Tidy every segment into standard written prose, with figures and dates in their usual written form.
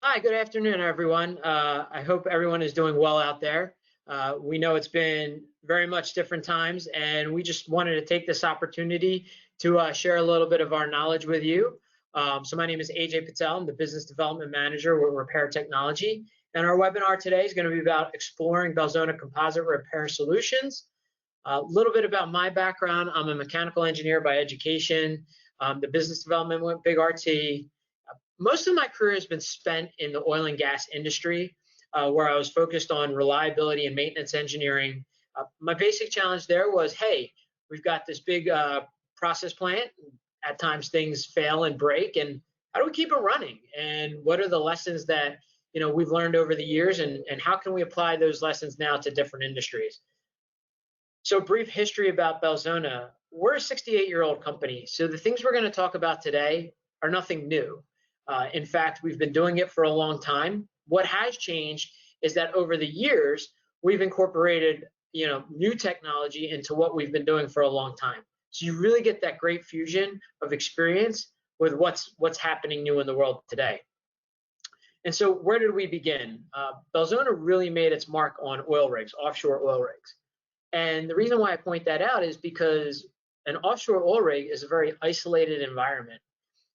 Hi, good afternoon, everyone. I hope everyone is doing well out there. We know it's been very much different times, and we just wanted to take this opportunity to share a little bit of our knowledge with you. So my name is Ajay Patel. I'm the Business Development Manager with Repair Technology. And our webinar today is going to be about exploring Belzona composite repair solutions. A little bit about my background. I'm a mechanical engineer by education. The business development went big RT. Most of my career has been spent in the oil and gas industry, where I was focused on reliability and maintenance engineering. My basic challenge there was, hey, we've got this big process plant. At times things fail and break, and how do we keep it running? And what are the lessons that we've learned over the years, and how can we apply those lessons now to different industries? So, brief history about Belzona. We're a 68-year-old company, so the things we're going to talk about today are nothing new. In fact, we've been doing it for a long time. What has changed is that over the years, we've incorporated new technology into what we've been doing for a long time. So you really get that great fusion of experience with what's happening new in the world today. And so where did we begin? Belzona really made its mark on oil rigs, offshore oil rigs. And the reason why I point that out is because an offshore oil rig is a very isolated environment.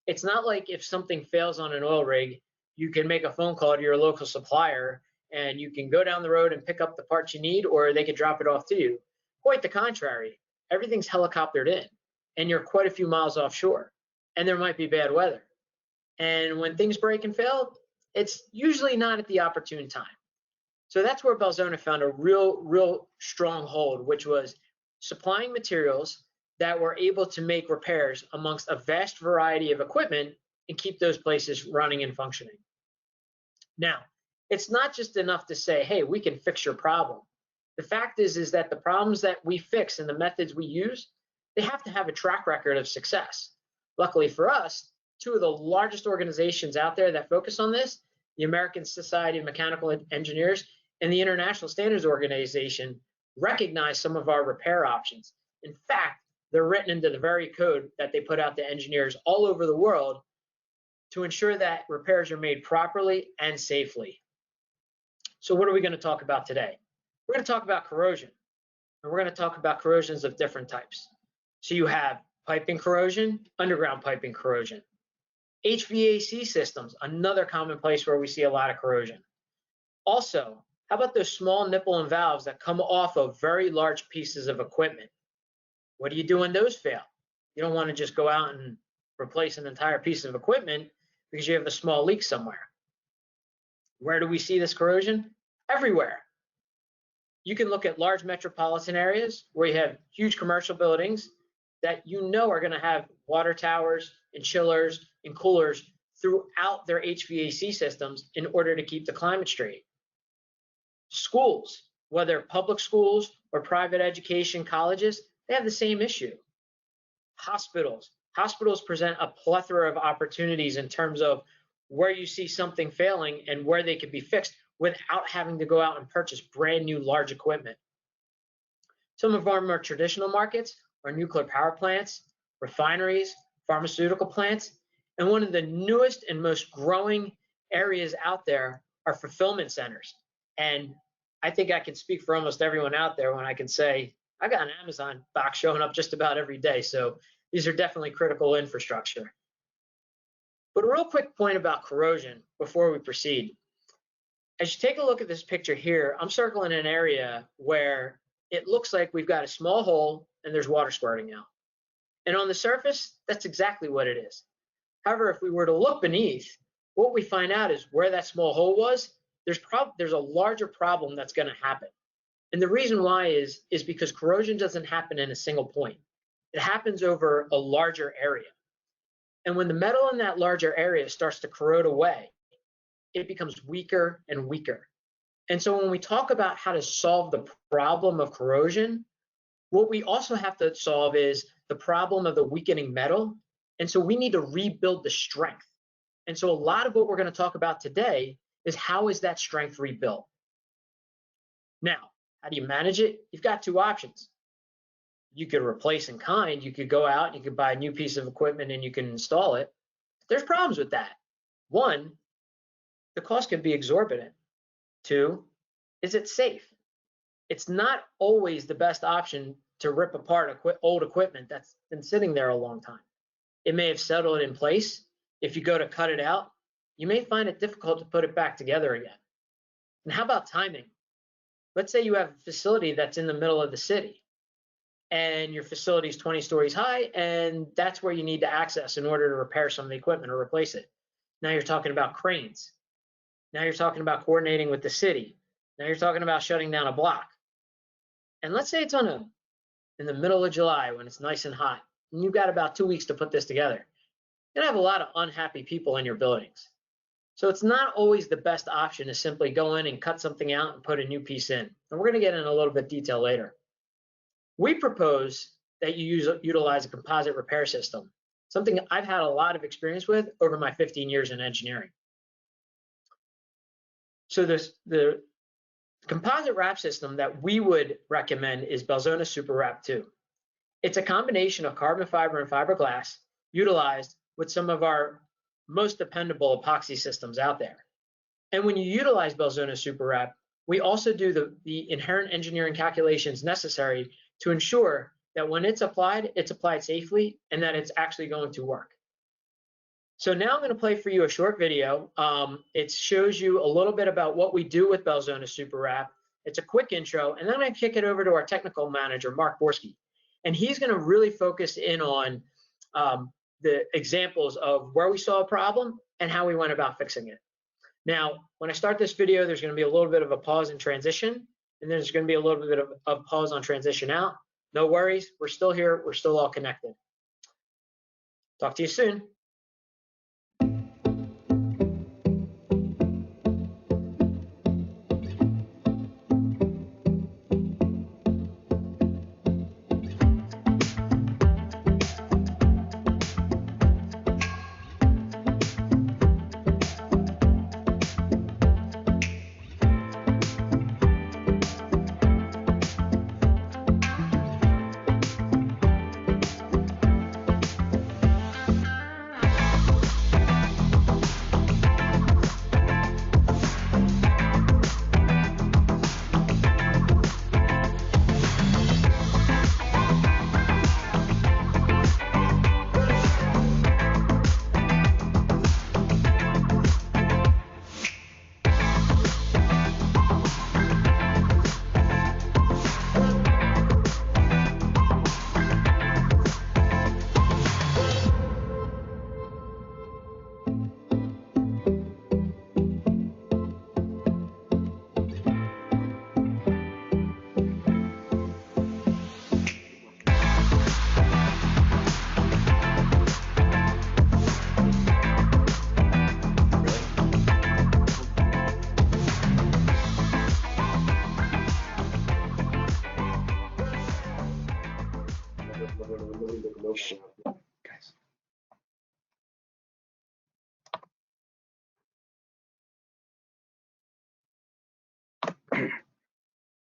It's not like if something fails on an oil rig, you can make a phone call to your local supplier and you can go down the road and pick up the parts you need, or they could drop it off to you. Quite the contrary. Everything's helicoptered in, and you're quite a few miles offshore, and there might be bad weather. And when things break and fail, it's usually not at the opportune time. So that's where Belzona found a real strong hold, which was supplying materials that were able to make repairs amongst a vast variety of equipment and keep those places running and functioning. Now, it's not just enough to say, hey, we can fix your problem. The fact is that the problems that we fix and the methods we use, they have to have a track record of success. Luckily for us, two of the largest organizations out there that focus on this, the American Society of Mechanical Engineers and the International Standards Organization, recognize some of our repair options. In fact, they're written into the very code that they put out to engineers all over the world to ensure that repairs are made properly and safely. So what are we going to talk about today? We're going to talk about corrosion, and we're going to talk about corrosions of different types. So you have piping corrosion, underground piping corrosion. HVAC systems, another common place where we see a lot of corrosion. Also, how about those small nipple and valves that come off of very large pieces of equipment? What do you do when those fail? You don't want to just go out and replace an entire piece of equipment because you have a small leak somewhere. Where do we see this corrosion? Everywhere. You can look at large metropolitan areas where you have huge commercial buildings that are going to have water towers and chillers and coolers throughout their HVAC systems in order to keep the climate straight. Schools, whether public schools or private education colleges, they have the same issue. Hospitals present a plethora of opportunities in terms of where you see something failing and where they could be fixed without having to go out and purchase brand new large equipment. Some of our more traditional markets are nuclear power plants, refineries, pharmaceutical plants, and one of the newest and most growing areas out there are fulfillment centers. And I think I can speak for almost everyone out there when I can say, I got an Amazon box showing up just about every day. So these are definitely critical infrastructure. But a real quick point about corrosion before we proceed. As you take a look at this picture here, I'm circling an area where it looks like we've got a small hole and there's water squirting out. And on the surface, that's exactly what it is. However, if we were to look beneath, what we find out is where that small hole was, there's a larger problem that's going to happen. And the reason why is because corrosion doesn't happen in a single point. It happens over a larger area. And when the metal in that larger area starts to corrode away, it becomes weaker and weaker. And so when we talk about how to solve the problem of corrosion, what we also have to solve is the problem of the weakening metal. And so we need to rebuild the strength. And so a lot of what we're going to talk about today is how is that strength rebuilt? Now, how do you manage it? You've got two options. You could replace in kind. You could go out, you could buy a new piece of equipment and you can install it. There's problems with that. One, the cost could be exorbitant. 2, is it safe? It's not always the best option to rip apart old equipment that's been sitting there a long time. It may have settled in place. If you go to cut it out, you may find it difficult to put it back together again. And how about timing? Let's say you have a facility that's in the middle of the city and your facility is 20 stories high, and that's where you need to access in order to repair some of the equipment or replace it. Now you're talking about cranes. Now you're talking about coordinating with the city. Now you're talking about shutting down a block. And let's say it's in the middle of July when it's nice and hot, and you've got about 2 weeks to put this together. You're gonna have a lot of unhappy people in your buildings. So it's not always the best option to simply go in and cut something out and put a new piece in. And we're gonna get in a little bit detail later. We propose that you utilize a composite repair system, something I've had a lot of experience with over my 15 years in engineering. So the composite wrap system that we would recommend is Belzona SuperWrap II. It's a combination of carbon fiber and fiberglass utilized with some of our most dependable epoxy systems out there. And when you utilize Belzona SuperWrap, we also do the inherent engineering calculations necessary to ensure that when it's applied safely and that it's actually going to work. So now I'm going to play for you a short video. It shows you a little bit about what we do with Belzona SuperWrap. It's a quick intro, and then I'm going to kick it over to our technical manager, Mark Borsky. And he's going to really focus in on the examples of where we saw a problem and how we went about fixing it. Now, when I start this video, there's going to be a little bit of a pause in transition, and there's going to be a little bit of pause on transition out. No worries, we're still here, we're still all connected. Talk to you soon.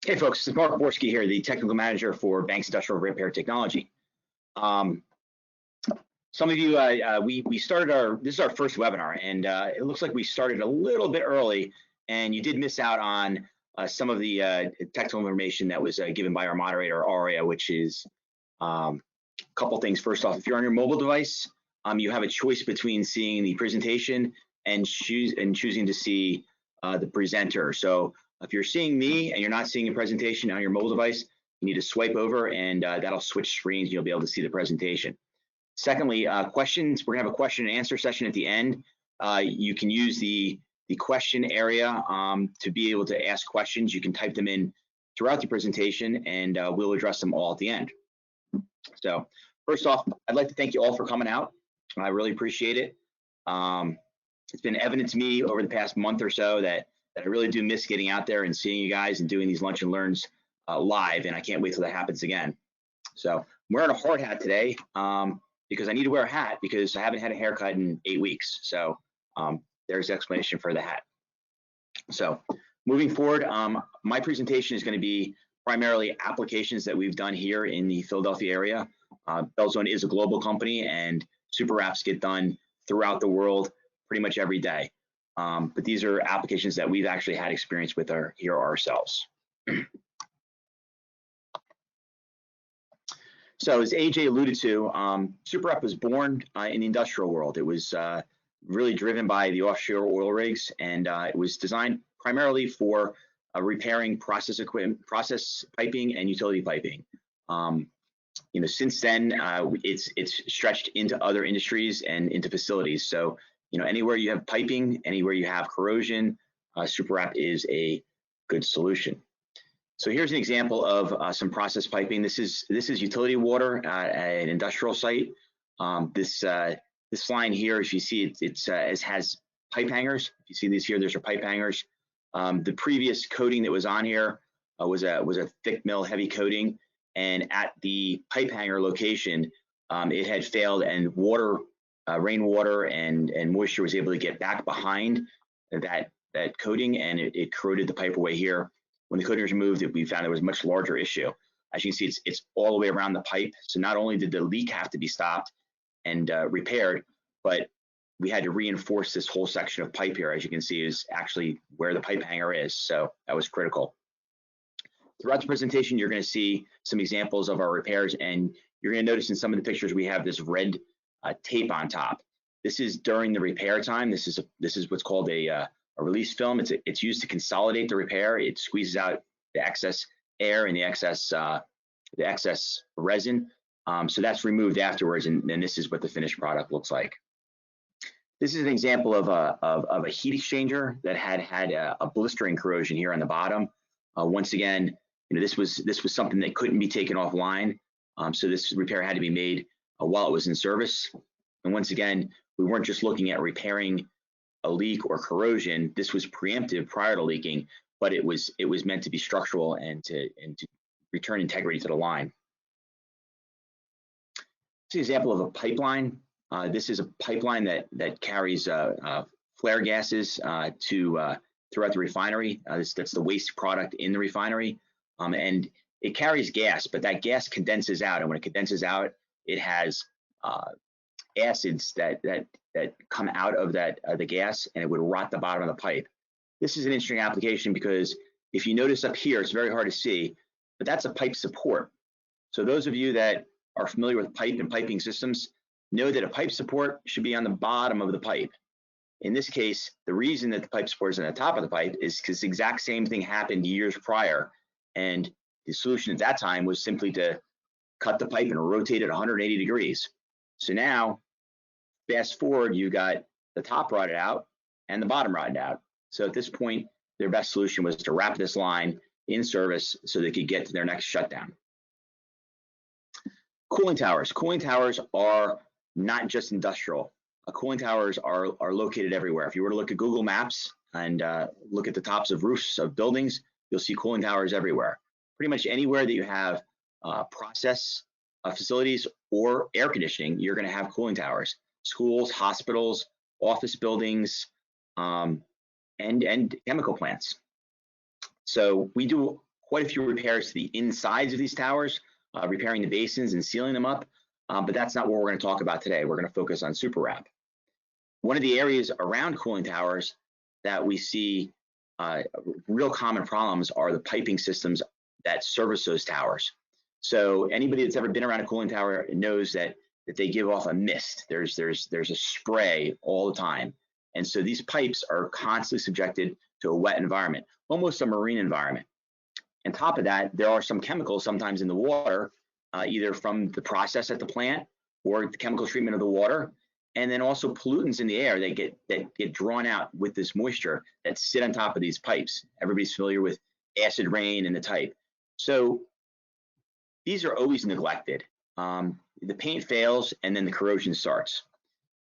Hey folks, it's Mark Borsky here, the technical manager for Banks Industrial Repair Technology. Some of you, we started this is our first webinar, and it looks like we started a little bit early, and you did miss out on some of the technical information that was given by our moderator, Aria, which is a couple things. First off, if you're on your mobile device, you have a choice between seeing the presentation and choosing to see the presenter. So if you're seeing me and you're not seeing a presentation on your mobile device, you need to swipe over, and that'll switch screens. You'll be able to see the presentation. Secondly, questions. We're gonna have a question and answer session at the end. You can use the question area to be able to ask questions. You can type them in throughout the presentation, and we'll address them all at the end. So first off, I'd like to thank you all for coming out. I really appreciate it. It's been evident to me over the past month or so that I really do miss getting out there and seeing you guys and doing these lunch and learns live, and I can't wait till that happens again. So I'm wearing a hard hat today because I need to wear a hat because I haven't had a haircut in 8 weeks. So there's the explanation for the hat. So moving forward, my presentation is going to be primarily applications that we've done here in the Philadelphia area. Belzona is a global company, and super wraps get done throughout the world pretty much every day. But these are applications that we've actually had experience with here ourselves. So as AJ alluded to, SuperWrap was born in the industrial world. It was really driven by the offshore oil rigs, and it was designed primarily for repairing process equipment, process piping, and utility piping. Since then, it's stretched into other industries and into facilities. So, anywhere you have piping, anywhere you have corrosion, SuperWrap is a good solution. So here's an example of some process piping. This is utility water at an industrial site. This line here, if you see it has pipe hangers. If you see these here, those are pipe hangers. The previous coating that was on here was a thick mill heavy coating, and at the pipe hanger location, it had failed, and rainwater and moisture was able to get back behind that coating, and it corroded the pipe away here. When the coating was removed, we found there was a much larger issue. As you can see, it's all the way around the pipe. So not only did the leak have to be stopped and repaired, but we had to reinforce this whole section of pipe here. As you can see, is actually where the pipe hanger is. So that was critical. Throughout the presentation, you're going to see some examples of our repairs, and you're going to notice in some of the pictures we have this red tape on top. This is during the repair time. This is what's called a release film. It's used to consolidate the repair. It squeezes out the excess air and the excess resin. So that's removed afterwards, and this is what the finished product looks like. This is an example of a heat exchanger that had a blistering corrosion here on the bottom. Once again, this was something that couldn't be taken offline. So this repair had to be made while it was in service. And once again, we weren't just looking at repairing a leak or corrosion. This was preemptive prior to leaking, but it was meant to be structural and to return integrity to the line. It's an example of a pipeline. This is a pipeline that carries flare gases throughout the refinery. That's the waste product in the refinery, and it carries gas, but that gas condenses out, and when it condenses out, it has acids that come out of the gas, and it would rot the bottom of the pipe. This is an interesting application because if you notice up here, it's very hard to see, but that's a pipe support. So those of you that are familiar with pipe and piping systems know that a pipe support should be on the bottom of the pipe. In this case, the reason that the pipe support is on the top of the pipe is because the exact same thing happened years prior, and the solution at that time was simply to cut the pipe and rotate it 180 degrees. So now, fast forward, you got the top rotted out and the bottom rotted out. So at this point, their best solution was to wrap this line in service so they could get to their next shutdown. Cooling towers. Cooling towers are not just industrial. Cooling towers are located everywhere. If you were to look at Google Maps and look at the tops of roofs of buildings, you'll see cooling towers everywhere. Pretty much anywhere that you have process facilities or air conditioning, you're going to have cooling towers. Schools, hospitals, office buildings, and chemical plants. So we do quite a few repairs to the insides of these towers, repairing the basins and sealing them up, but that's not what we're going to talk about today. We're going to focus on SuperWrap. One of the areas around cooling towers that we see real common problems are the piping systems that service those towers. So anybody that's ever been around a cooling tower knows that they give off a mist. There's a spray all the time. And so these pipes are constantly subjected to a wet environment, almost a marine environment. On top of that, there are some chemicals sometimes in the water, either from the process at the plant or the chemical treatment of the water, and then also pollutants in the air that get drawn out with this moisture that sit on top of these pipes. Everybody's familiar with acid rain and the type. So these are always neglected. The paint fails and then the corrosion starts.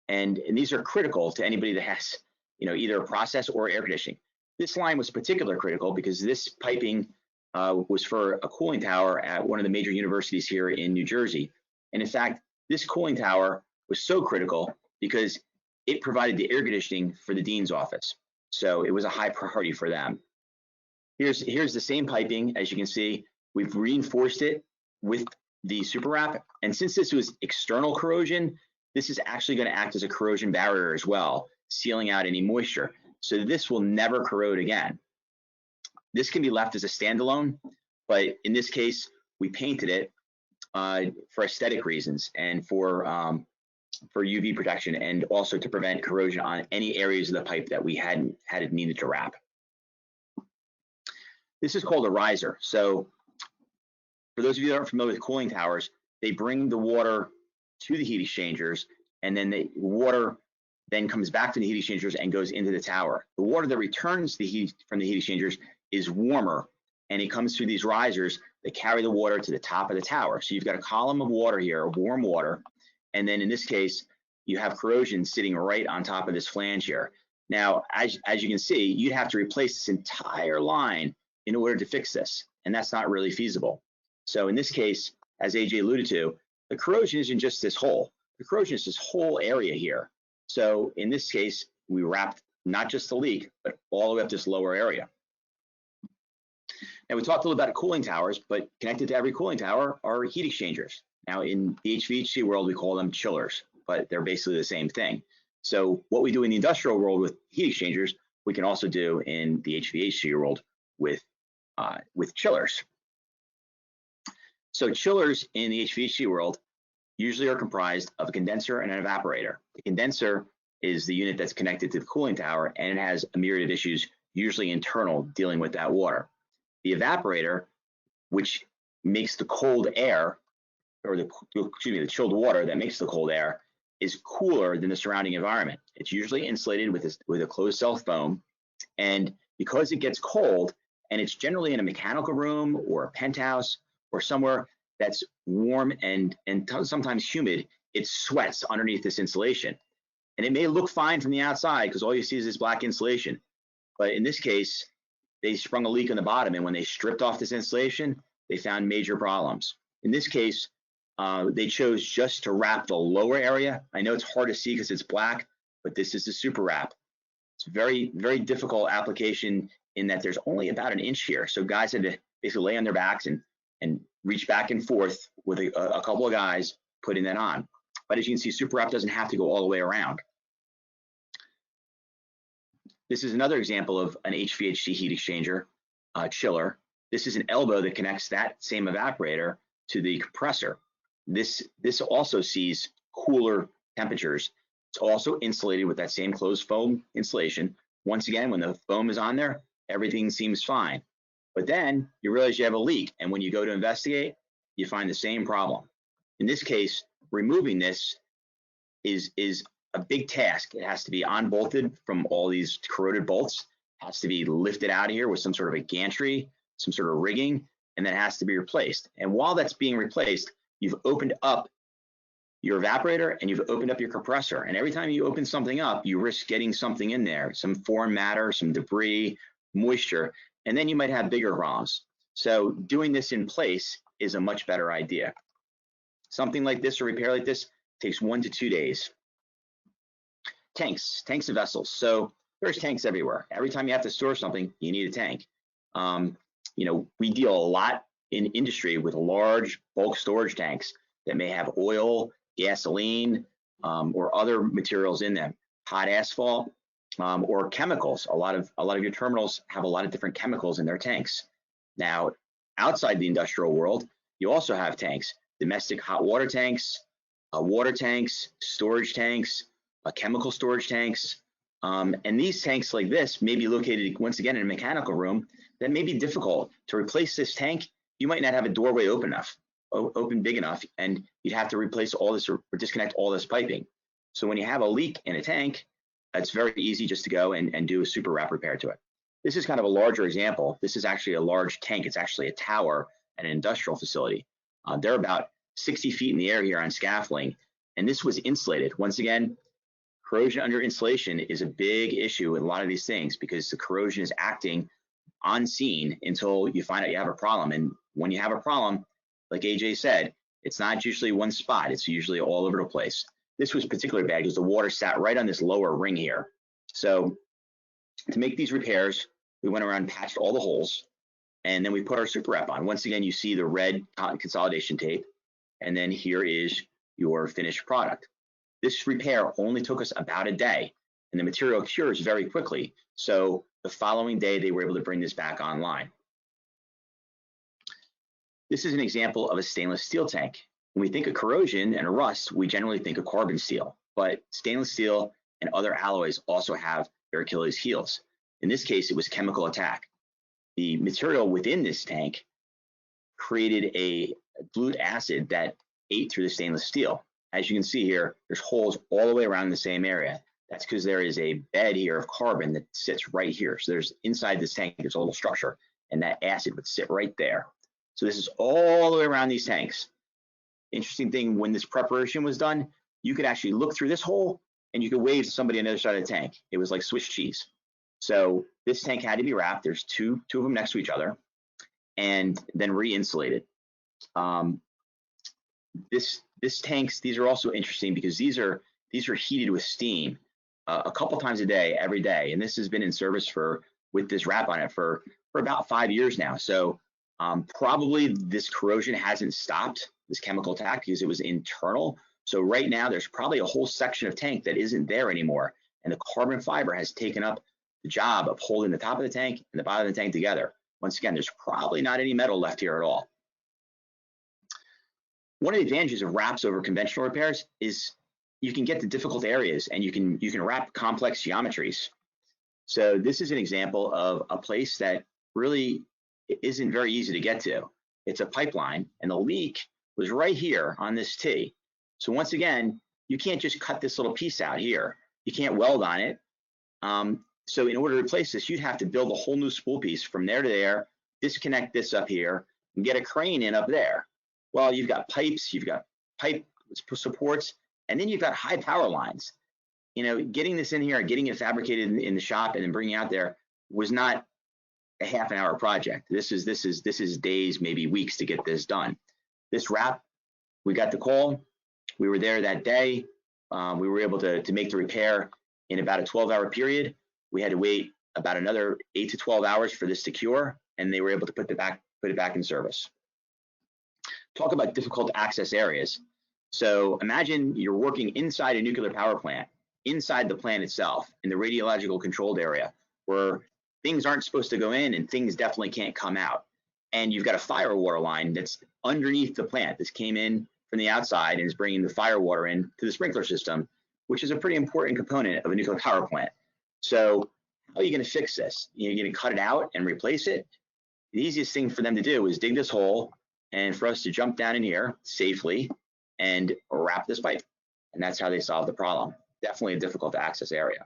And these are critical to anybody that has, either a process or air conditioning. This line was particularly critical because this piping was for a cooling tower at one of the major universities here in New Jersey. And in fact, this cooling tower was so critical because it provided the air conditioning for the dean's office. So it was a high priority for them. Here's the same piping. As you can see, we've reinforced it with the SuperWrap. And since this was external corrosion, this is actually going to act as a corrosion barrier as well, sealing out any moisture. so this will never corrode again. This can be left as a standalone, but in this case, we painted it for aesthetic reasons and for UV protection, and also to prevent corrosion on any areas of the pipe that we hadn't needed to wrap. This is called a riser. So for those of you that aren't familiar with cooling towers, they bring the water to the heat exchangers, and then the water then comes back to the heat exchangers and goes into the tower. The water that returns the heat from the heat exchangers is warmer, and it comes through these risers that carry the water to the top of the tower. So you've got a column of water here, warm water, and then in this case, you have corrosion sitting right on top of this flange here. Now, as you can see, you'd have to replace this entire line in order to fix this, and that's not really feasible. So in this case, as Ajay alluded to, the corrosion isn't just this hole. The corrosion is this whole area here. So in this case, we wrapped not just the leak, but all the way up this lower area. Now, we talked a little about cooling towers, but connected to every cooling tower are heat exchangers. Now, in the HVAC world, we call them chillers, but they're basically the same thing. So what we do in the industrial world with heat exchangers, we can also do in the HVAC world with chillers. So chillers in the HVAC world usually are comprised of a condenser and an evaporator. The condenser is the unit that's connected to the cooling tower, and it has a myriad of issues, usually internal, dealing with that water. The evaporator, which makes the cold air, or the chilled water that makes the cold air, is cooler than the surrounding environment. It's usually insulated with a closed cell foam, and because it gets cold, and it's generally in a mechanical room or a penthouse or somewhere that's warm and sometimes humid, it sweats underneath this insulation. And it may look fine from the outside because all you see is this black insulation. But in this case, they sprung a leak on the bottom, and when they stripped off this insulation, they found major problems. In this case, they chose just to wrap the lower area. I know it's hard to see because it's black, but this is the super wrap. It's a very, very difficult application in that there's only about an inch here. So guys had to basically lay on their backs and reach back and forth with a couple of guys putting that on. But as you can see, super wrap doesn't have to go all the way around. This is another example of an HVAC heat exchanger chiller. This is an elbow that connects that same evaporator to the compressor. This also sees cooler temperatures. It's also insulated with that same closed foam insulation. Once again, when the foam is on there, everything seems fine. But then you realize you have a leak, and when you go to investigate, you find the same problem. In this case, removing this is a big task. It has to be unbolted from all these corroded bolts, has to be lifted out of here with some sort of a gantry, some sort of rigging, and then it has to be replaced. And while that's being replaced, you've opened up your evaporator and you've opened up your compressor. And every time you open something up, you risk getting something in there, some foreign matter, some debris, moisture, and then you might have bigger problems. So doing this in place is a much better idea. Something like this, or repair like this, takes 1 to 2 days. Tanks and vessels. So there's tanks everywhere. Every time you have to store something, you need a tank. We deal a lot in industry with large bulk storage tanks that may have oil, gasoline, or other materials in them, hot asphalt, or chemicals. A lot of your terminals have a lot of different chemicals in their tanks. Now, outside the industrial world, you also have tanks, domestic hot water tanks, storage tanks, chemical storage tanks. And these tanks like this may be located, once again, in a mechanical room that may be difficult. To replace this tank, you might not have a doorway open big enough, and you'd have to replace all this or disconnect all this piping. So when you have a leak in a tank, it's very easy just to go and do a super wrap repair to it. This is kind of a larger example. This is actually a large tank. It's actually a tower at an industrial facility. They're about 60 feet in the air here on scaffolding, and this was insulated. Once again, corrosion under insulation is a big issue with a lot of these things because the corrosion is acting on scene until you find out you have a problem. And when you have a problem, like Ajay said, it's not usually one spot. It's usually all over the place. This was particularly bad because the water sat right on this lower ring here. So to make these repairs, we went around and patched all the holes, and then we put our super wrap on. Once again, you see the red consolidation tape, and then here is your finished product. This repair only took us about a day. and the material cures very quickly. So the following day, they were able to bring this back online. This is an example of a stainless steel tank. When we think of corrosion and rust, we generally think of carbon steel, but stainless steel and other alloys also have their Achilles heels. In this case, it was chemical attack. The material within this tank created a dilute acid that ate through the stainless steel. As you can see here, there's holes all the way around the same area. That's because there is a bed here of carbon that sits right here. So there's inside this tank, there's a little structure, and that acid would sit right there. So this is all the way around these tanks. Interesting thing, when this preparation was done, you could actually look through this hole and you could wave to somebody on the other side of the tank. It was like Swiss cheese. So this tank had to be wrapped. There's two of them next to each other, and then re-insulated. This tanks, these are also interesting because these are heated with steam a couple times a day, every day. And this has been in service with this wrap on it for about 5 years now. So probably this corrosion hasn't stopped, this chemical attack, because it was internal. So right now there's probably a whole section of tank that isn't there anymore. And the carbon fiber has taken up the job of holding the top of the tank and the bottom of the tank together. Once again, there's probably not any metal left here at all. One of the advantages of wraps over conventional repairs is you can get to difficult areas and you can wrap complex geometries. So this is an example of a place that really isn't very easy to get to. It's a pipeline, and the leak was right here on this T. So once again, you can't just cut this little piece out here. You can't weld on it. So in order to replace this, you'd have to build a whole new spool piece from there to there, disconnect this up here, and get a crane in up there. Well, you've got pipes, you've got pipe supports, and then you've got high power lines. You know, getting this in here, getting it fabricated in the shop and then bringing it out there was not a half an hour project. This is days, maybe weeks to get this done. This wrap, we got the call. We were there that day. We were able to make the repair in about a 12-hour period. We had to wait about another 8 to 12 hours for this to cure, and they were able to put it back in service. Talk about difficult access areas. So imagine you're working inside a nuclear power plant, inside the plant itself, in the radiological controlled area, where things aren't supposed to go in and things definitely can't come out. And you've got a fire water line that's underneath the plant. This came in from the outside and is bringing the fire water in to the sprinkler system, which is a pretty important component of a nuclear power plant. So how are you going to fix this? You're going to cut it out and replace it? The easiest thing for them to do is dig this hole and for us to jump down in here safely and wrap this pipe. And that's how they solved the problem. Definitely a difficult to access area.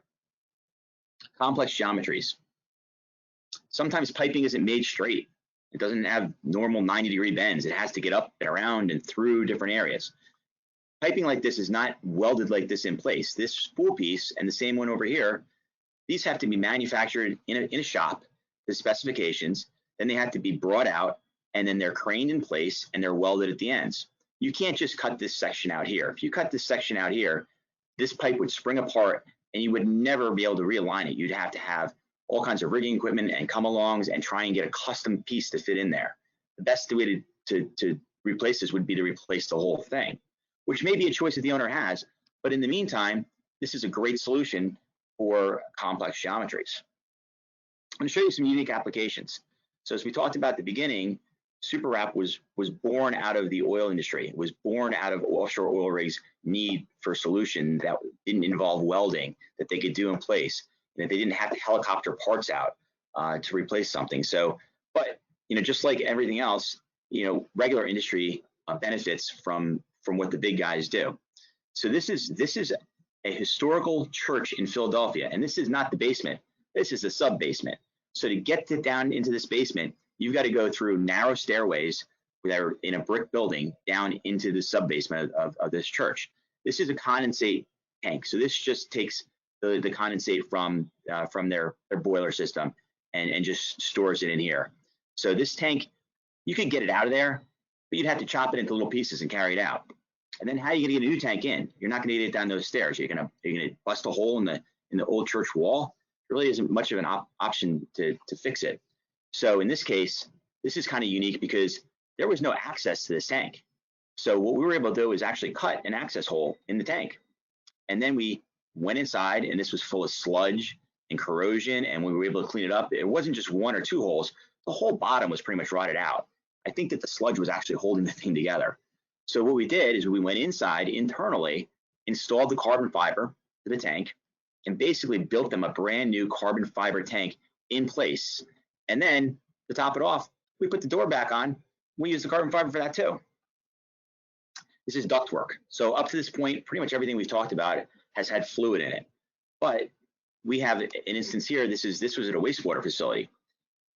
Complex geometries. Sometimes piping isn't made straight. It doesn't have normal 90-degree bends. It has to get up and around and through different areas. Piping like this is not welded like this in place. This spool piece and the same one over here, these have to be manufactured in a shop, the specifications, then they have to be brought out, and then they're craned in place and they're welded at the ends. You can't just cut this section out here. If you cut this section out here, this pipe would spring apart and you would never be able to realign it. You'd have to have all kinds of rigging equipment and come-alongs and try and get a custom piece to fit in there. The best way to replace this would be to replace the whole thing, which may be a choice that the owner has. But in the meantime, this is a great solution for complex geometries. I'm going to show you some unique applications. So as we talked about at the beginning, SuperWrap was born out of the oil industry. It was born out of offshore oil rigs' need for a solution that didn't involve welding, that they could do in place, and that they didn't have to helicopter parts out to replace something. So, but just like everything else, regular industry benefits from what the big guys do. So this is a historical church in Philadelphia, and this is not the basement. This is the sub basement. So to get down into this basement, you've got to go through narrow stairways that are in a brick building down into the sub basement of this church. This is a condensate tank. So this just takes the condensate from their boiler system and just stores it in here. So this tank, you could get it out of there, but you'd have to chop it into little pieces and carry it out. And then how are you going to get a new tank in? You're not going to get it down those stairs. You're going to bust a hole in the old church wall. There really isn't much of an option to fix it. So in this case, this is kind of unique because there was no access to this tank. So what we were able to do is actually cut an access hole in the tank. And then we went inside, and this was full of sludge and corrosion, and we were able to clean it up. It wasn't just 1 or 2 holes. The whole bottom was pretty much rotted out. I think that the sludge was actually holding the thing together. So what we did is we went inside internally, installed the carbon fiber to the tank, and basically built them a brand new carbon fiber tank in place. And then to top it off, we put the door back on. We used the carbon fiber for that too. This is ductwork. So up to this point, pretty much everything we've talked about has had fluid in it. But we have an instance here. This was at a wastewater facility,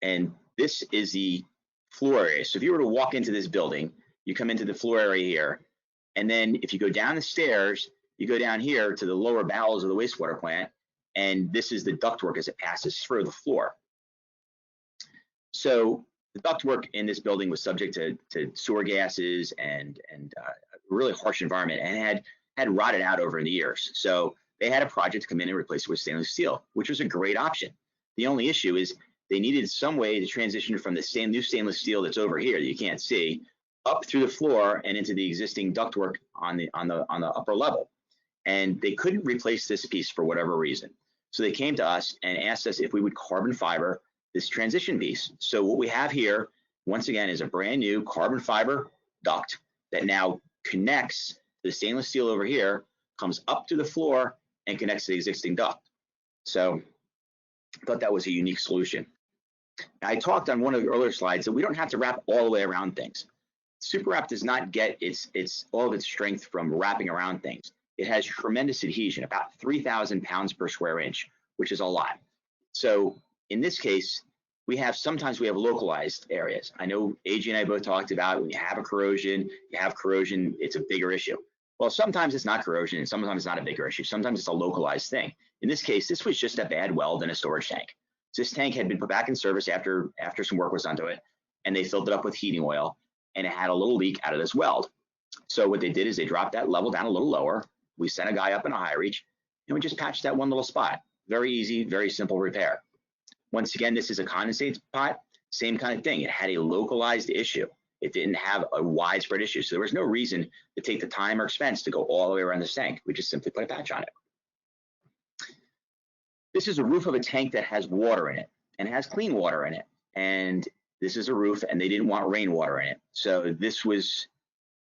and this is the floor area. So if you were to walk into this building, you come into the floor area here, and then if you go down the stairs, you go down here to the lower bowels of the wastewater plant, and this is the ductwork as it passes through the floor. So the ductwork in this building was subject to sewer gases and a really harsh environment, and had rotted out over the years. So they had a project to come in and replace it with stainless steel, which was a great option. The only issue is they needed some way to transition from the new stainless steel that's over here that you can't see up through the floor and into the existing ductwork on the upper level. And they couldn't replace this piece for whatever reason. So they came to us and asked us if we would carbon fiber this transition piece. So what we have here, once again, is a brand new carbon fiber duct that now connects to the stainless steel over here, comes up to the floor, and connects to the existing duct. So I thought that was a unique solution. Now, I talked on one of the earlier slides that we don't have to wrap all the way around things. SuperWrap does not get all of its strength from wrapping around things. It has tremendous adhesion, about 3,000 pounds per square inch, which is a lot. So in this case, sometimes we have localized areas. I know Ajay and I both talked about when you have corrosion, it's a bigger issue. Well, sometimes it's not corrosion, and sometimes it's not a bigger issue. Sometimes it's a localized thing. In this case, this was just a bad weld in a storage tank. So this tank had been put back in service after some work was done to it, and they filled it up with heating oil, and it had a little leak out of this weld. So what they did is they dropped that level down a little lower. We sent a guy up in a high reach, and we just patched that one little spot. Very easy, very simple repair. Once again, this is a condensate pot, same kind of thing. It had a localized issue. It didn't have a widespread issue. So there was no reason to take the time or expense to go all the way around the tank. We just simply put a patch on it. This is a roof of a tank that has water in it and has clean water in it. And this is a roof, and they didn't want rainwater in it. So this was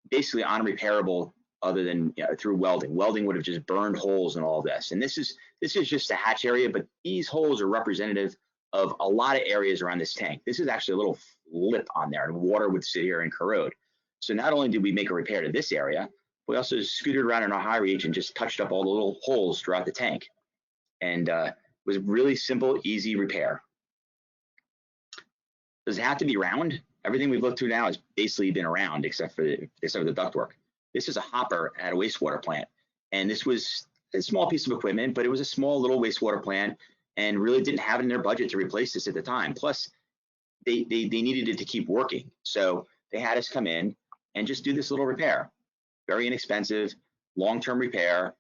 basically unrepairable other than through welding. Welding would have just burned holes in all this. And this is just the hatch area, but these holes are representative of a lot of areas around this tank. This is actually a little lip on there, and water would sit here and corrode. So not only did we make a repair to this area, we also scooted around in a high reach and just touched up all the little holes throughout the tank. And it was a really simple, easy repair. Does it have to be round? Everything we've looked through now has basically been around except for the ductwork. This is a hopper at a wastewater plant. And this was a small piece of equipment, but it was a small little wastewater plant and really didn't have it in their budget to replace this at the time. Plus, they needed it to keep working. So they had us come in and just do this little repair. Very inexpensive, long-term repair.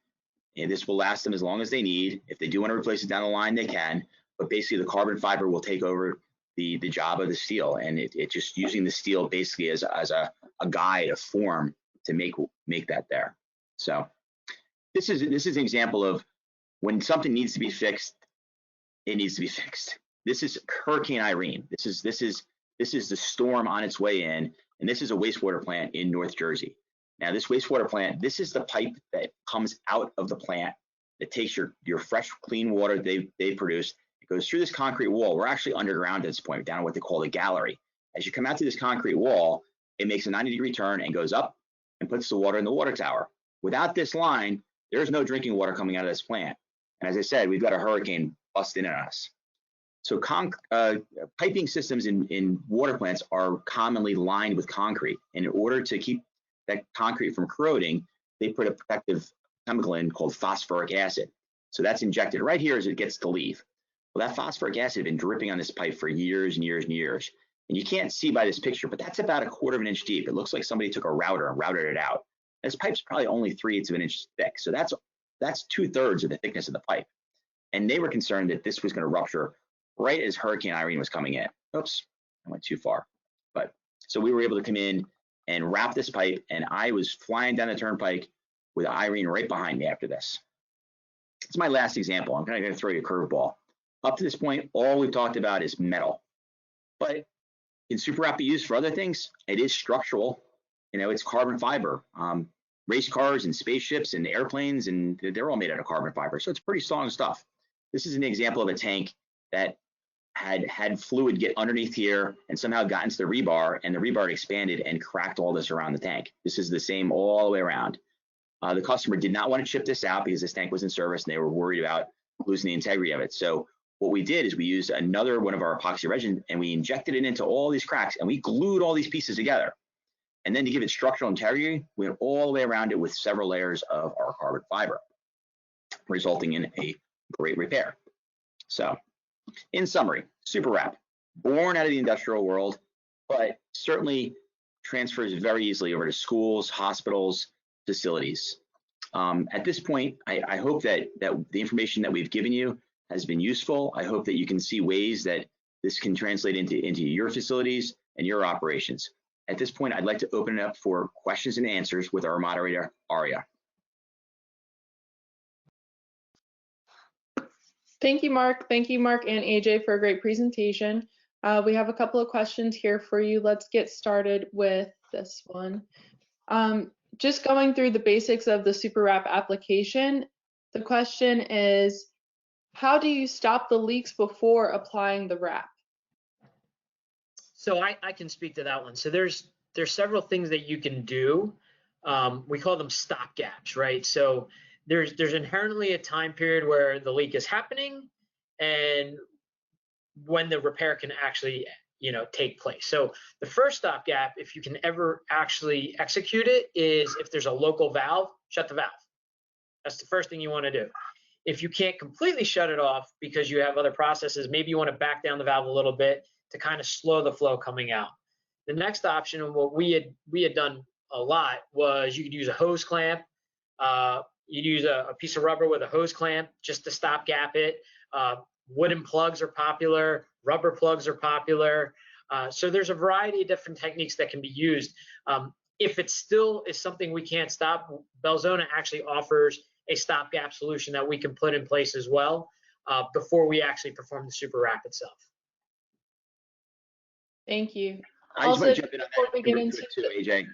And this will last them as long as they need. If they do want to replace it down the line, they can. But basically, the carbon fiber will take over the job of the steel. And it just using the steel basically as a guide, a form to make that there. So this is an example of when something needs to be fixed, it needs to be fixed. This is Hurricane Irene. This is the storm on its way in, and this is a wastewater plant in North Jersey. Now, this wastewater plant, this is the pipe that comes out of the plant that takes your fresh, clean water they produce. It goes through this concrete wall. We're actually underground at this point, down at what they call the gallery. As you come out to this concrete wall, it makes a 90-degree turn and goes up and puts the water in the water tower. Without this line, there's no drinking water coming out of this plant. And as I said, we've got a hurricane busting in on us. So piping systems in water plants are commonly lined with concrete. And in order to keep that concrete from corroding, they put a protective chemical in called phosphoric acid. So that's injected right here as it gets to leave. Well, that phosphoric acid had been dripping on this pipe for years and years and years. And you can't see by this picture, but that's about 1/4 of an inch deep. It looks like somebody took a router and routed it out. This pipe's probably only 3/8 of an inch thick. So that's 2/3 of the thickness of the pipe. And they were concerned that this was going to rupture right as Hurricane Irene was coming in. Oops, I went too far. But so we were able to come in and wrap this pipe, and I was flying down the turnpike with Irene right behind me after this. It's my last example. I'm kind of going to throw you a curveball. Up to this point, all we've talked about is metal, but in SuperWrap be used for other things. It is structural. It's carbon fiber. Race cars and spaceships and airplanes, and they're all made out of carbon fiber. So it's pretty strong stuff. This is an example of a tank that had fluid get underneath here and somehow got into the rebar, and the rebar expanded and cracked all this around the tank. This is the same all the way around. The customer did not want to ship this out because this tank was in service and they were worried about losing the integrity of it. So what we did is we used another one of our epoxy resin and we injected it into all these cracks and we glued all these pieces together. And then to give it structural integrity, we went all the way around it with several layers of our carbon fiber, resulting in a great repair. So in summary, SuperWrap, born out of the industrial world, but certainly transfers very easily over to schools, hospitals, facilities. At this point, I hope that the information that we've given you has been useful. I hope that you can see ways that this can translate into your facilities and your operations. At this point, I'd like to open it up for questions and answers with our moderator, Aria. Thank you, Mark. Thank you, Mark and Ajay, for a great presentation. We have a couple of questions here for you. Let's get started with this one. Just going through the basics of the SuperWrap application, the question is, how do you stop the leaks before applying the wrap? So I can speak to that one. So there's several things that you can do. We call them stop gaps, right? So there's inherently a time period where the leak is happening and when the repair can actually take place. So the first stop gap, if you can ever actually execute it, is if there's a local valve, shut the valve. That's the first thing you want to do. If you can't completely shut it off because you have other processes, maybe you want to back down the valve a little bit to kind of slow the flow coming out. The next option, and what we had done a lot, was you could use a hose clamp. You'd use a piece of rubber with a hose clamp just to stop gap it. Wooden plugs are popular. Rubber plugs are popular. So there's a variety of different techniques that can be used. If it still is something we can't stop, Belzona actually offers a stopgap solution that we can put in place as well before we actually perform the SuperWrap itself. Thank you. I just want to jump in on that too, Ajay,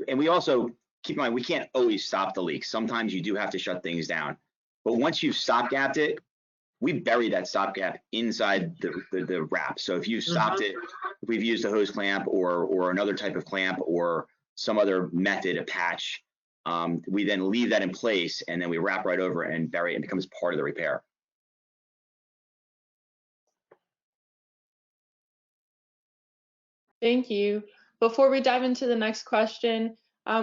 and we also keep in mind, we can't always stop the leaks. Sometimes you do have to shut things down. But once you've stopgapped it, we bury that stopgap inside the wrap. So if you've stopped it, if we've used a hose clamp or another type of clamp or some other method, a patch, we then leave that in place and then we wrap right over it and bury it and it becomes part of the repair. Thank you. Before we dive into the next question,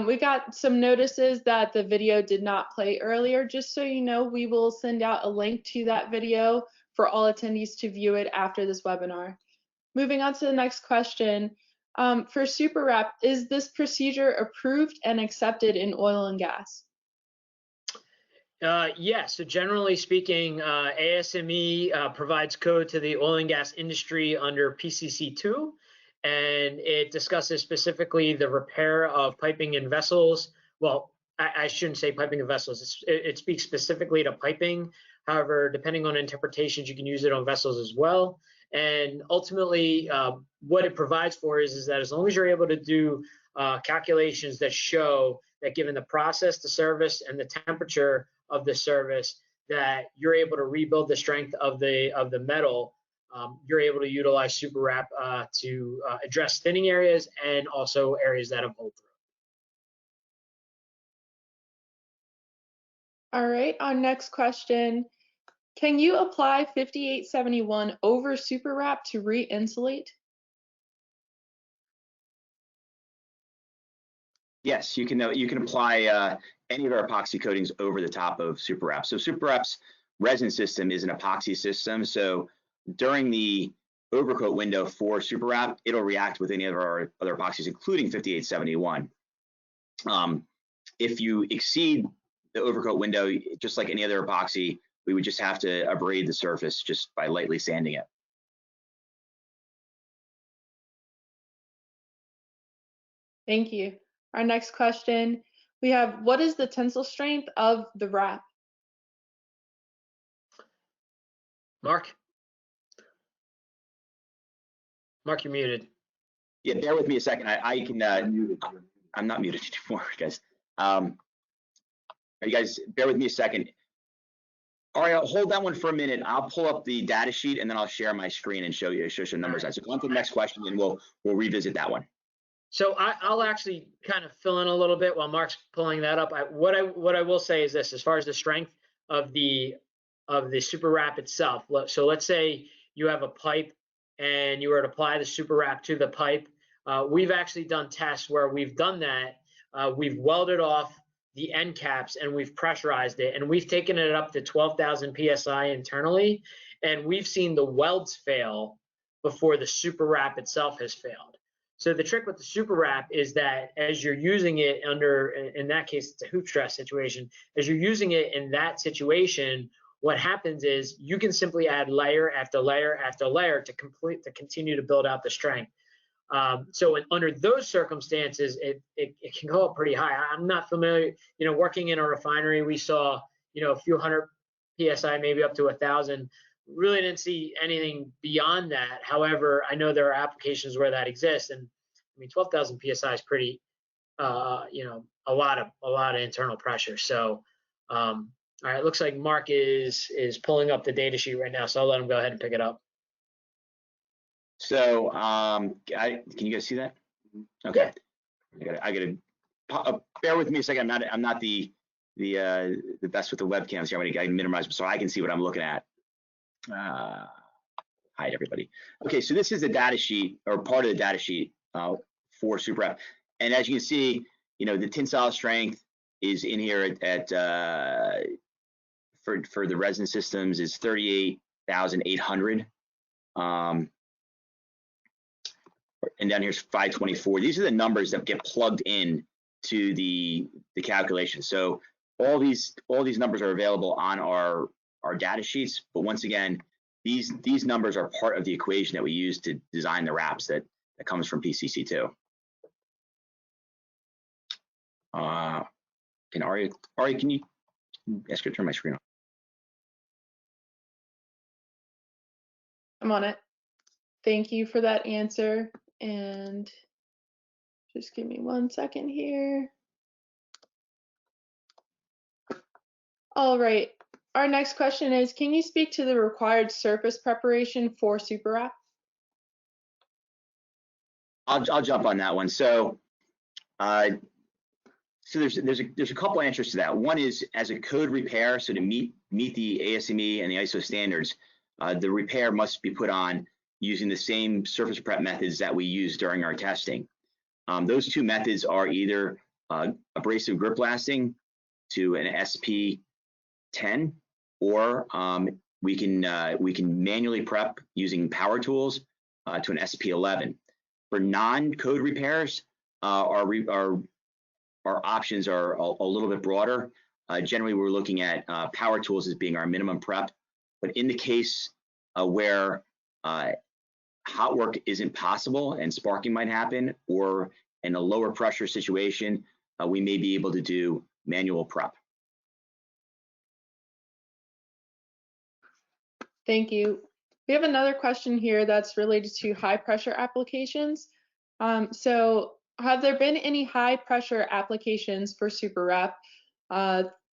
we got some notices that the video did not play earlier. Just so you know, we will send out a link to that video for all attendees to view it after this webinar. Moving on to the next question. For SuperWrap, is this procedure approved and accepted in oil and gas? Yes, so generally speaking, ASME provides code to the oil and gas industry under PCC2. And it discusses specifically the repair of piping and vessels. Well, I shouldn't say piping and vessels. It speaks specifically to piping. However, depending on interpretations, you can use it on vessels as well. And ultimately, what it provides for is that as long as you're able to do calculations that show that given the process, the service, and the temperature of the service, that you're able to rebuild the strength of the metal, you're able to utilize SuperWrap to address thinning areas and also areas that have hold through. All right, our next question. Can you apply 5871 over SuperWrap to re-insulate? Yes, you can apply any of our epoxy coatings over the top of SuperWrap. So SuperWrap's resin system is an epoxy system. So during the overcoat window for SuperWrap, it'll react with any of our other epoxies, including 5871. If you exceed the overcoat window, just like any other epoxy, we would just have to abrade the surface just by lightly sanding it. Thank you. Our next question. We have, what is the tensile strength of the wrap? Mark? Mark, you're muted. Yeah, bear with me a second. I can, I'm not muted anymore, guys. You guys, bear with me a second. All right, I'll hold that one for a minute. I'll pull up the data sheet and then I'll share my screen and show some numbers. So go on to the next question and we'll revisit that one. So I'll actually kind of fill in a little bit while Mark's pulling that up. What I will say is this: as far as the strength of the SuperWrap itself. So let's say you have a pipe and you were to apply the SuperWrap to the pipe. We've actually done tests where we've done that. We've welded off the end caps and we've pressurized it, and we've taken it up to 12,000 psi internally, and we've seen the welds fail before the SuperWrap itself has failed. So the trick with the SuperWrap is that as you're using it under, in that case, it's a hoop stress situation. As you're using it in that situation, what happens is you can simply add layer after layer after layer to continue to build out the strength. So under those circumstances, it can go up pretty high. I'm not familiar, working in a refinery, we saw, a few hundred PSI, maybe up to 1,000. Really didn't see anything beyond that. However, I know there are applications where that exists, and I mean 12,000 PSI is pretty, a lot of internal pressure. So, all right, it looks like Mark is pulling up the data sheet right now, so I'll let him go ahead and pick it up. So, can you guys see that? Okay. Yeah. I gotta bear with me a second. I'm not the best with the webcams here. I gotta minimize so I can see what I'm looking at. Hi everybody. Okay, so this is the data sheet, or part of the data sheet for SuperWrap, and as you can see, the tensile strength is in here at for the resin systems is 38,800, and down here's 524. These are the numbers that get plugged in to the calculation. So all these numbers are available on our data sheets, but once again, these numbers are part of the equation that we use to design the wraps that comes from PCC2. Can Ari, can you ask her to turn my screen on? I'm on it. Thank you for that answer. And just give me 1 second here. All right. Our next question is, can you speak to the required surface preparation for SuperWrap? I'll jump on that one. So, there's a couple answers to that. One is as a code repair, so to meet the ASME and the ISO standards, the repair must be put on using the same surface prep methods that we use during our testing. Those two methods are either abrasive grip blasting to an SP10, or we can manually prep using power tools to an SP11. For non-code repairs, our options are a little bit broader. Generally, we're looking at power tools as being our minimum prep, but in the case where hot work isn't possible and sparking might happen, or in a lower pressure situation, we may be able to do manual prep. Thank you. We have another question here that's related to high pressure applications. So have there been any high pressure applications for SuperWrap,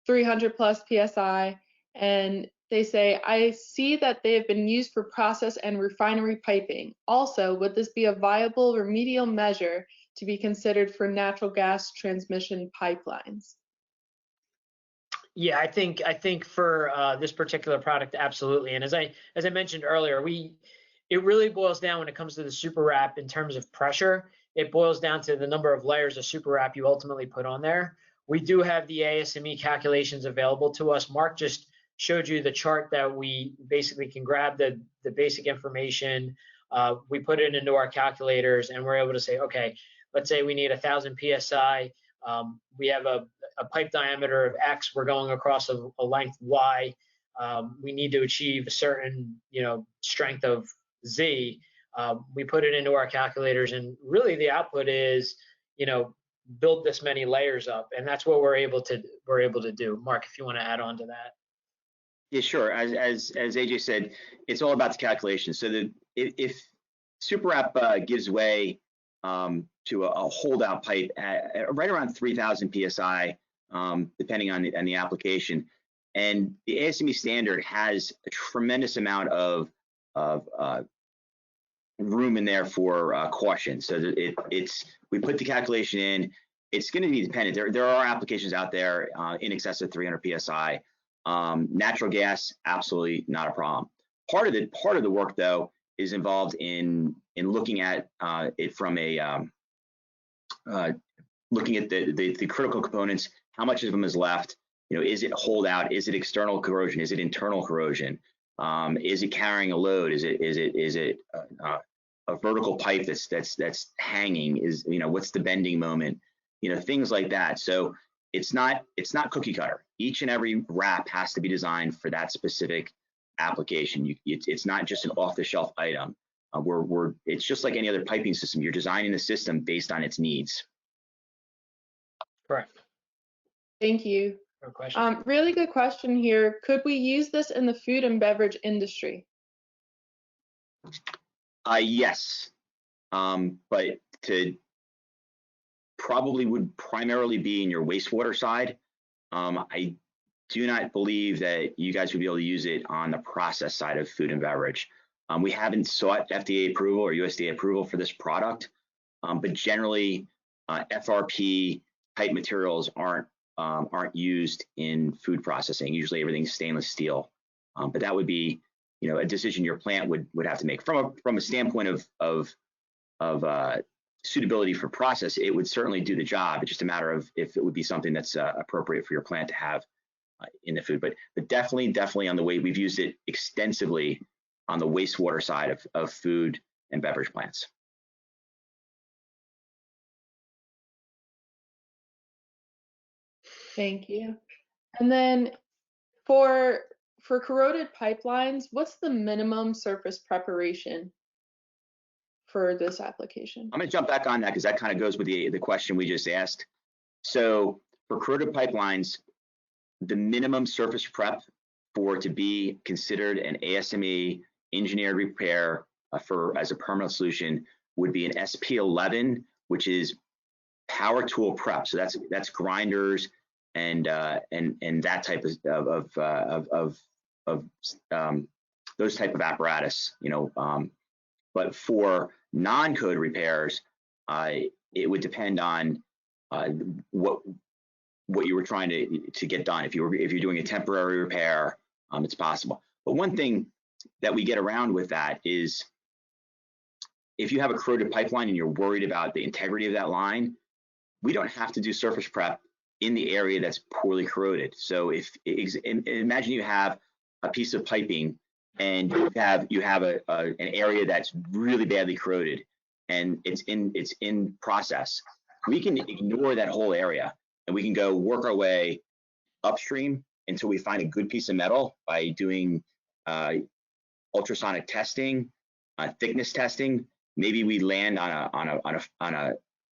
300 plus PSI? And they say, I see that they have been used for process and refinery piping. Also, would this be a viable remedial measure to be considered for natural gas transmission pipelines? Yeah, I think for this particular product, absolutely. And as I mentioned earlier, it really boils down when it comes to the SuperWrap in terms of pressure. It boils down to the number of layers of SuperWrap you ultimately put on there. We do have the ASME calculations available to us. Mark just showed you the chart that we basically can grab the basic information. We put it into our calculators, and we're able to say, okay, let's say we need 1,000 PSI. We have a pipe diameter of X. We're going across a length Y. We need to achieve a certain, strength of Z. We put it into our calculators, and really the output is, build this many layers up, and that's what we're able to do. Mark, if you want to add on to that. Yeah, sure. As AJ said, it's all about the calculation. So that if SuperWrap gives way to a holdout pipe at right around 3,000 psi, depending on the application, and the ASME standard has a tremendous amount of room in there for caution. So that we put the calculation in. It's going to be dependent. There are applications out there in excess of 300 psi. Natural gas, absolutely not a problem. Part of the work though is involved in looking at it from a looking at the critical components. How much of them is left? Is it holdout? Is it external corrosion? Is it internal corrosion? Is it carrying a load? Is it a vertical pipe that's hanging? What's the bending moment? Things like that. So it's not cookie cutter. Each and every wrap has to be designed for that specific application. It's not just an off-the-shelf item. It's just like any other piping system. You're designing the system based on its needs. Correct. Thank you. No question. Really good question here. Could we use this in the food and beverage industry? Yes, but probably would primarily be in your wastewater side. I do not believe that you guys would be able to use it on the process side of food and beverage. We haven't sought FDA approval or USDA approval for this product, but generally FRP type materials aren't used in food processing. Usually everything's stainless steel, but that would be a decision your plant would have to make from a standpoint of suitability for process. It would certainly do the job. It's just a matter of if it would be something that's appropriate for your plant to have in the food. But definitely on the way, we've used it extensively on the wastewater side of food and beverage plants. Thank you. And then for corroded pipelines, what's the minimum surface preparation for this application? I'm going to jump back on that because that kind of goes with the question we just asked. So for corroded pipelines, the minimum surface prep for it to be considered an ASME engineered repair as a permanent solution would be an SP11, which is power tool prep. So that's grinders and that type of those type of apparatus. But for non-code repairs, it would depend on what you were trying to get done. If you're doing a temporary repair, it's possible. But one thing that we get around with that is if you have a corroded pipeline and you're worried about the integrity of that line, we don't have to do surface prep in the area that's poorly corroded. So imagine you have a piece of piping and you have an area that's really badly corroded and it's in process. We can ignore that whole area and we can go work our way upstream until we find a good piece of metal by doing ultrasonic testing, thickness testing. Maybe we land on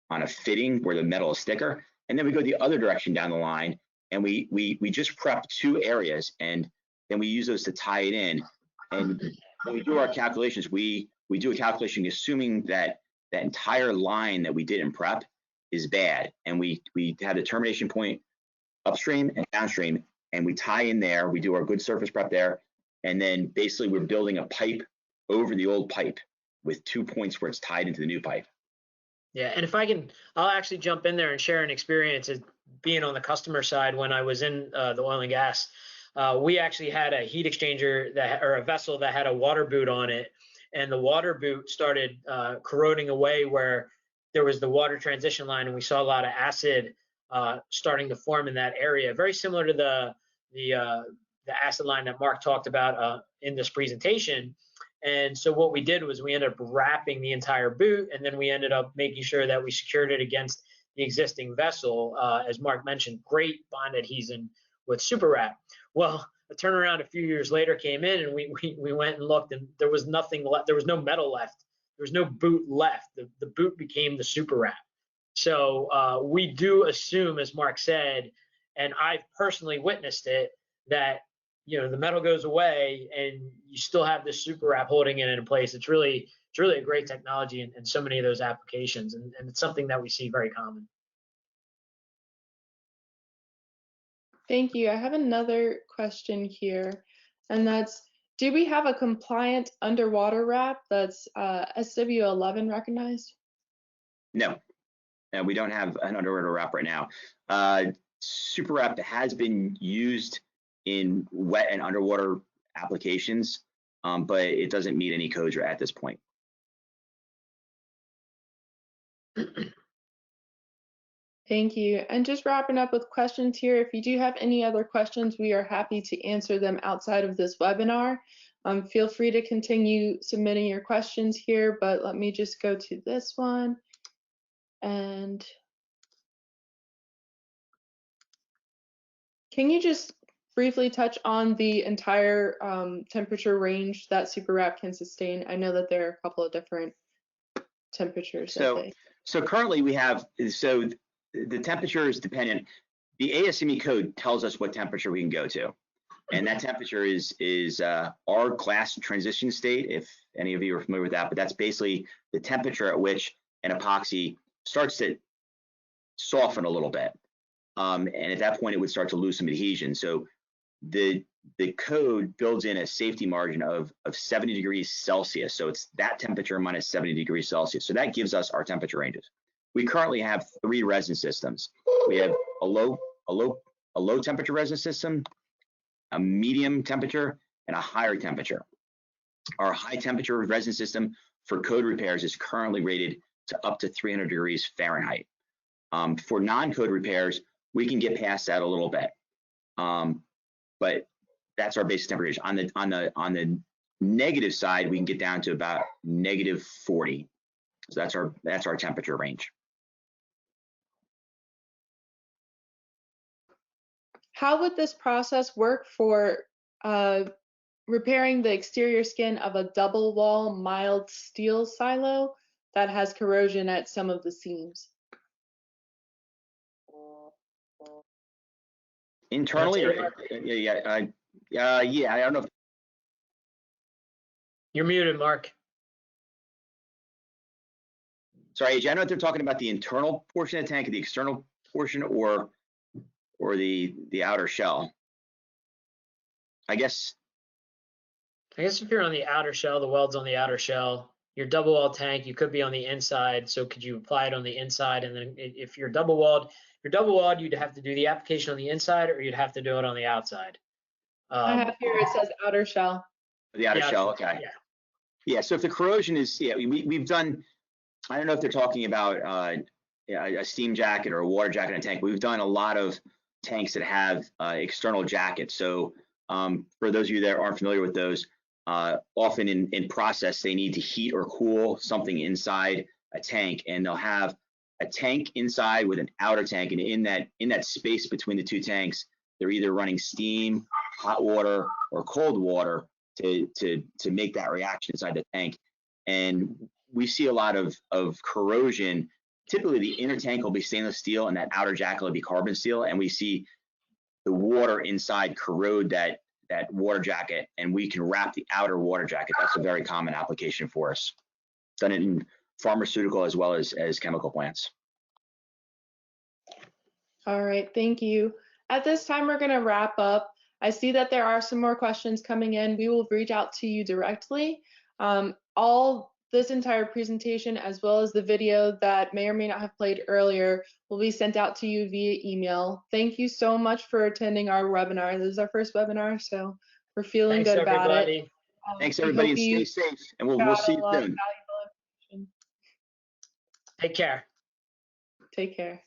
a fitting where the metal is thicker, and then we go the other direction down the line, and we just prep two areas, and then we use those to tie it in. And when we do our calculations, we do a calculation assuming that that entire line that we did in prep is bad, and we have the termination point upstream and downstream, and we tie in there. We do our good surface prep there, and then basically we're building a pipe over the old pipe with 2 points where it's tied into the new pipe. Yeah, and if I can, I'll actually jump in there and share an experience of being on the customer side. When I was in the oil and gas, we actually had a heat exchanger or a vessel that had a water boot on it, and the water boot started corroding away where there was the water transition line, and we saw a lot of acid starting to form in that area, very similar to the acid line that Mark talked about in this presentation. And so what we did was we ended up wrapping the entire boot, and then we ended up making sure that we secured it against the existing vessel. As Mark mentioned, great bond adhesion with SuperWrap. Well, a turnaround a few years later came in, and we went and looked, and there was nothing left. There was no metal left. There was no boot left. The boot became the SuperWrap. So we do assume, as Mark said, and I've personally witnessed it, that the metal goes away and you still have this super wrap holding it in place. It's really a great technology in so many of those applications, and it's something that we see very common. Thank you. I have another question here, and that's, do we have a compliant underwater wrap that's SW11 recognized? No, we don't have an underwater wrap right now. Super wrap has been used in wet and underwater applications, but it doesn't meet any codes at this point. Thank you. And just wrapping up with questions here, if you do have any other questions, we are happy to answer them outside of this webinar. Feel free to continue submitting your questions here, but let me just go to this one. And can you just briefly touch on the entire temperature range that super wrap can sustain? I know that there are a couple of different temperatures. So currently we have, the temperature is dependent. The ASME code tells us what temperature we can go to, and that temperature is our glass transition state, if any of you are familiar with that. But that's basically the temperature at which an epoxy starts to soften a little bit, and at that point it would start to lose some adhesion. So the code builds in a safety margin of 70 degrees Celsius. So it's that temperature minus 70 degrees Celsius. So that gives us our temperature ranges. We currently have 3 resin systems. We have a low temperature resin system, a medium temperature, and a higher temperature. Our high temperature resin system for code repairs is currently rated to up to 300 degrees Fahrenheit. For non-code repairs, we can get past that a little bit, but that's our basic temperature. On the negative side, we can get down to about -40. So that's our temperature range. How would this process work for repairing the exterior skin of a double wall mild steel silo that has corrosion at some of the seams? Internally, I don't know. You're muted, Mark. Sorry, Ajay, I don't know if they're talking about the internal portion of the tank, the external portion, or the outer shell. I guess if you're on the outer shell, the weld's on the outer shell. Your double wall tank, you could be on the inside. So could you apply it on the inside? And then if you're double walled, you'd have to do the application on the inside, or you'd have to do it on the outside. I have here, it says outer shell. The outer shell, okay. Yeah. So if the corrosion is, we've done, I don't know if they're talking about a steam jacket or a water jacket in a tank. We've done a lot of tanks that have external jackets. So for those of you that aren't familiar with those, often in process, they need to heat or cool something inside a tank, and they'll have a tank inside with an outer tank, and in that space between the 2 tanks, they're either running steam, hot water, or cold water to make that reaction inside the tank. And we see a lot of corrosion. Typically, the inner tank will be stainless steel, and that outer jacket will be carbon steel, and we see the water inside corrode that water jacket, and we can wrap the outer water jacket. That's a very common application for us. Done it in pharmaceutical as well as chemical plants. All right, thank you. At this time, we're going to wrap up. I see that there are some more questions coming in. We will reach out to you directly. This entire presentation, as well as the video that may or may not have played earlier, will be sent out to you via email. Thank you so much for attending our webinar. This is our first webinar, so we're feeling good about it. Thanks, everybody, and stay safe, and we'll see you soon. Take care. Take care.